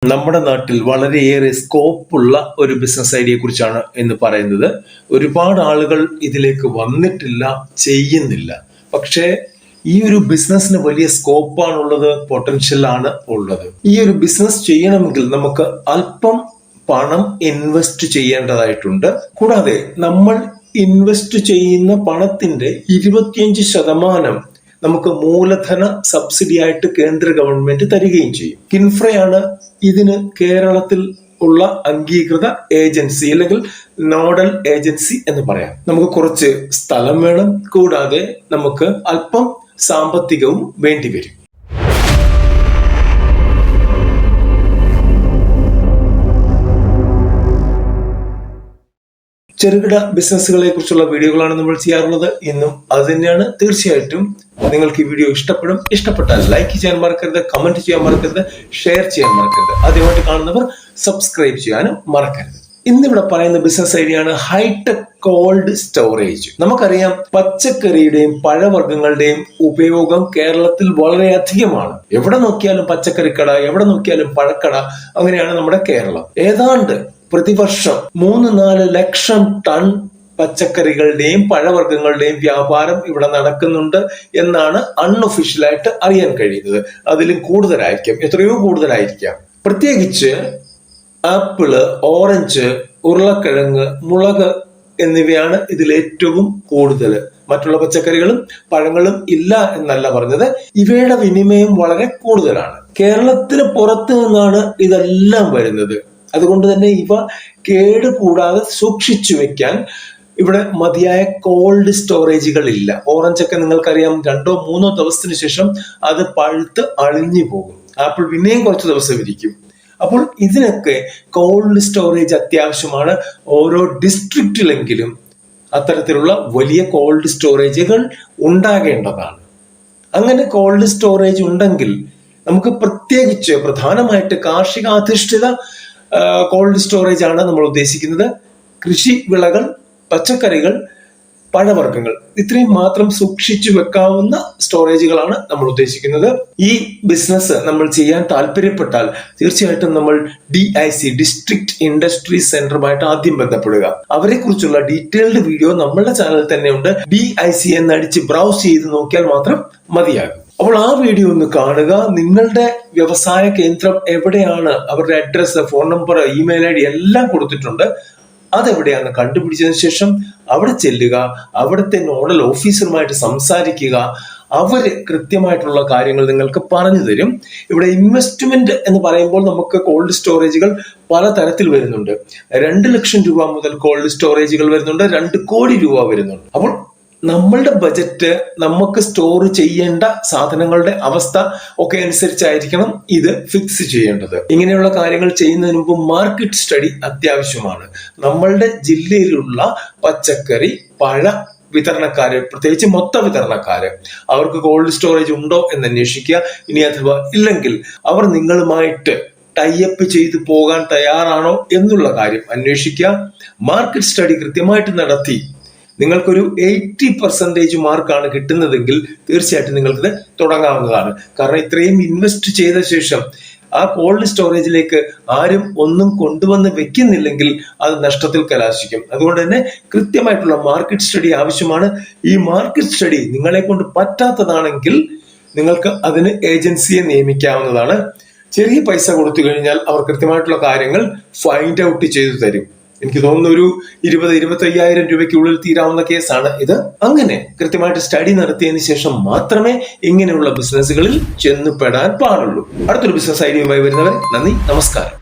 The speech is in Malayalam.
നമ്മുടെ നാട്ടിൽ വളരെയേറെ സ്കോപ്പുള്ള ഒരു ബിസിനസ് ഐഡിയയെ കുറിച്ചാണ് എന്ന് പറയുന്നത്. ഒരുപാട് ആളുകൾ ഇതിലേക്ക് വന്നിട്ടില്ല, ചെയ്യുന്നില്ല. പക്ഷേ ഈ ഒരു ബിസിനസ്സിന് വലിയ സ്കോപ്പാണുള്ളത്, പൊട്ടൻഷ്യൽ ആണ് ഉള്ളത്. ഈ ഒരു ബിസിനസ് ചെയ്യണമെങ്കിൽ നമുക്ക് അല്പം പണം ഇൻവെസ്റ്റ് ചെയ്യേണ്ടതായിട്ടുണ്ട്. കൂടാതെ നമ്മൾ ഇൻവെസ്റ്റ് ചെയ്യുന്ന പണത്തിന്റെ 25% നമുക്ക് മൂലധന സബ്സിഡി ആയിട്ട് കേന്ദ്ര ഗവൺമെന്റ് തരികയും ചെയ്യും. കിൻഫ്രയാണ് ഇതിന് കേരളത്തിൽ ഉള്ള അംഗീകൃത ഏജൻസി അല്ലെങ്കിൽ നോഡൽ ഏജൻസി എന്ന് പറയാം. നമുക്ക് കുറച്ച് സ്ഥലം വേണം, കൂടാതെ നമുക്ക് അല്പം സാമ്പത്തികവും വേണ്ടിവരും. ചെറുകിട ബിസിനസ്സുകളെ കുറിച്ചുള്ള വീഡിയോകളാണ് നമ്മൾ ചെയ്യാറുള്ളത്. ഇന്നും അത് തന്നെയാണ്. തീർച്ചയായിട്ടും നിങ്ങൾക്ക് ഈ വീഡിയോ ഇഷ്ടപ്പെടും. ഇഷ്ടപ്പെട്ടാൽ ലൈക്ക് ചെയ്യാൻ മറക്കരുത്, കമന്റ് ചെയ്യാൻ മറക്കരുത്, ഷെയർ ചെയ്യാൻ മറക്കരുത്. ആദ്യമായിട്ട് കാണുന്നവർ സബ്സ്ക്രൈബ് ചെയ്യാനും മറക്കരുത്. ഇന്നിവിടെ പറയുന്ന ബിസിനസ് ഐഡിയ ആണ് ഹൈടെക് കോൾഡ് സ്റ്റോറേജ്. നമുക്കറിയാം, പച്ചക്കറിയുടെയും പഴവർഗ്ഗങ്ങളുടെയും ഉപയോഗം കേരളത്തിൽ വളരെയധികമാണ്. എവിടെ നോക്കിയാലും പച്ചക്കറിക്കട, എവിടെ നോക്കിയാലും പഴക്കട, അങ്ങനെയാണ് നമ്മുടെ കേരളം. ഏതാണ്ട് പ്രതിവർഷം 3-4 ലക്ഷം ടൺ പച്ചക്കറികളുടെയും പഴവർഗ്ഗങ്ങളുടെയും വ്യാപാരം ഇവിടെ നടക്കുന്നുണ്ട് എന്നാണ് അൺഒഫീഷ്യലായിട്ട് അറിയാൻ കഴിയുന്നത്. അതിലും കൂടുതലായിരിക്കാം, എത്രയോ കൂടുതലായിരിക്കാം. പ്രത്യേകിച്ച് ആപ്പിള്, ഓറഞ്ച്, ഉരുളക്കിഴങ്ങ്, മുളക് എന്നിവയാണ് ഇതിൽ ഏറ്റവും കൂടുതൽ. മറ്റുള്ള പച്ചക്കറികളും പഴങ്ങളും ഇല്ല എന്നല്ല പറഞ്ഞത്, ഇവയുടെ വിനിമയം വളരെ കൂടുതലാണ്. കേരളത്തിന് പുറത്തു നിന്നാണ് ഇതെല്ലാം വരുന്നത്. അതുകൊണ്ട് തന്നെ ഇവ കേടുകൂടാതെ സൂക്ഷിച്ചു വെക്കാൻ ഇവിടെ മതിയായ കോൾഡ് സ്റ്റോറേജുകൾ ഇല്ല. ഓറഞ്ചൊക്കെ നിങ്ങൾക്കറിയാം, 2-3 ദിവസത്തിന് ശേഷം അത് പഴുത്ത് അളിഞ്ഞു പോകും. ആപ്പിൾ പിന്നെയും കുറച്ച് ദിവസം ഇരിക്കും. അപ്പോൾ ഇതിനൊക്കെ കോൾഡ് സ്റ്റോറേജ് അത്യാവശ്യമാണ്. ഓരോ ഡിസ്ട്രിക്റ്റിലെങ്കിലും അത്തരത്തിലുള്ള വലിയ കോൾഡ് സ്റ്റോറേജുകൾ ഉണ്ടാകേണ്ടതാണ്. അങ്ങനെ കോൾഡ് സ്റ്റോറേജ് ഉണ്ടെങ്കിൽ നമുക്ക് പ്രത്യേകിച്ച് പ്രധാനമായിട്ട് കാർഷികാധിഷ്ഠിത കോൾഡ് സ്റ്റോറേജ് ആണ് നമ്മൾ ഉദ്ദേശിക്കുന്നത്. കൃഷി വിളകൾ, പച്ചക്കറികൾ, പഴവർഗ്ഗങ്ങൾ ഇത്രയും മാത്രം സൂക്ഷിച്ചു വെക്കാവുന്ന സ്റ്റോറേജുകളാണ് നമ്മൾ ഉദ്ദേശിക്കുന്നത്. ഈ ബിസിനസ് നമ്മൾ ചെയ്യാൻ താല്പര്യപ്പെട്ടാൽ തീർച്ചയായിട്ടും നമ്മൾ DIC ഡിസ്ട്രിക്ട് ഇൻഡസ്ട്രി സെന്ററുമായിട്ട് ആദ്യം ബന്ധപ്പെടുക. അവരെ കുറിച്ചുള്ള ഡീറ്റെയിൽഡ് വീഡിയോ നമ്മളുടെ ചാനലിൽ തന്നെ ഉണ്ട്. DIC എന്നടിച്ച് ബ്രൗസ് ചെയ്ത് നോക്കിയാൽ മാത്രം മതിയാകും. അപ്പോൾ ആ വീഡിയോ ഒന്ന് കാണുക. നിങ്ങളുടെ വ്യവസായ കേന്ദ്രം എവിടെയാണ്, അവരുടെ address, phone number, email ID എല്ലാം കൊടുത്തിട്ടുണ്ട്. അതെവിടെയാണെന്ന് കണ്ടുപിടിച്ചതിന് ശേഷം അവിടെ ചെല്ലുക. അവിടുത്തെ നോഡൽ ഓഫീസറുമായിട്ട് സംസാരിക്കുക. അവര് കൃത്യമായിട്ടുള്ള കാര്യങ്ങൾ നിങ്ങൾക്ക് പറഞ്ഞു തരും. ഇവിടെ ഇൻവെസ്റ്റ്മെന്റ് എന്ന് പറയുമ്പോൾ നമുക്ക് കോൾഡ് സ്റ്റോറേജുകൾ പല തരത്തിൽ വരുന്നുണ്ട്. 2 ലക്ഷം രൂപ മുതൽ കോൾഡ് സ്റ്റോറേജുകൾ വരുന്നുണ്ട്, 2 കോടി രൂപ വരുന്നുണ്ട്. അപ്പോൾ നമ്മളുടെ ബജറ്റ്, നമുക്ക് സ്റ്റോർ ചെയ്യേണ്ട സാധനങ്ങളുടെ അവസ്ഥ ഒക്കെ അനുസരിച്ചായിരിക്കണം ഇത് ഫിക്സ് ചെയ്യേണ്ടത്. ഇങ്ങനെയുള്ള കാര്യങ്ങൾ ചെയ്യുന്നതിന് മുമ്പ് മാർക്കറ്റ് സ്റ്റഡി അത്യാവശ്യമാണ്. നമ്മളുടെ ജില്ലയിലുള്ള പച്ചക്കറി, പഴ വിതരണക്കാര്, പ്രത്യേകിച്ച് മൊത്ത വിതരണക്കാര്, അവർക്ക് കോൾഡ് സ്റ്റോറേജ് ഉണ്ടോ എന്ന് അന്വേഷിക്കുക. ഇനി അഥവാ ഇല്ലെങ്കിൽ അവർ നിങ്ങളുമായിട്ട് ടൈപ്പ് ചെയ്തു പോകാൻ തയ്യാറാണോ എന്നുള്ള കാര്യം അന്വേഷിക്കുക. മാർക്കറ്റ് സ്റ്റഡി കൃത്യമായിട്ട് നടത്തി നിങ്ങൾക്കൊരു 80% മാർക്കാണ് കിട്ടുന്നതെങ്കിൽ തീർച്ചയായിട്ടും നിങ്ങൾക്കിത് തുടങ്ങാവുന്നതാണ്. കാരണം ഇത്രയും ഇൻവെസ്റ്റ് ചെയ്ത ശേഷം ആ കോൾഡ് സ്റ്റോറേജിലേക്ക് ആരും ഒന്നും കൊണ്ടുവന്ന് വെക്കുന്നില്ലെങ്കിൽ അത് നഷ്ടത്തിൽ കലാശിക്കും. അതുകൊണ്ട് തന്നെ കൃത്യമായിട്ടുള്ള മാർക്കറ്റ് സ്റ്റഡി ആവശ്യമാണ്. ഈ മാർക്കറ്റ് സ്റ്റഡി നിങ്ങളെ കൊണ്ട് പറ്റാത്തതാണെങ്കിൽ നിങ്ങൾക്ക് അതിന് ഏജൻസിയെ നിയമിക്കാവുന്നതാണ്. ചെറിയ പൈസ കൊടുത്തു കഴിഞ്ഞാൽ അവർ കൃത്യമായിട്ടുള്ള കാര്യങ്ങൾ ഫൈൻഡ് ഔട്ട് ചെയ്തു തരും. എനിക്ക് തോന്നുന്നു ഒരു 20-25,000 രൂപയ്ക്കുള്ളിൽ തീരാവുന്ന കേസാണ് ഇത്. അങ്ങനെ കൃത്യമായിട്ട് സ്റ്റഡി നടത്തിയതിനു ശേഷം മാത്രമേ ഇങ്ങനെയുള്ള ബിസിനസ്സുകളിൽ ചെന്നുപെടാൻ പാടുള്ളൂ. അടുത്തൊരു ബിസിനസ് ഐഡിയയുമായി വരുന്നവരെ നന്ദി, നമസ്കാരം.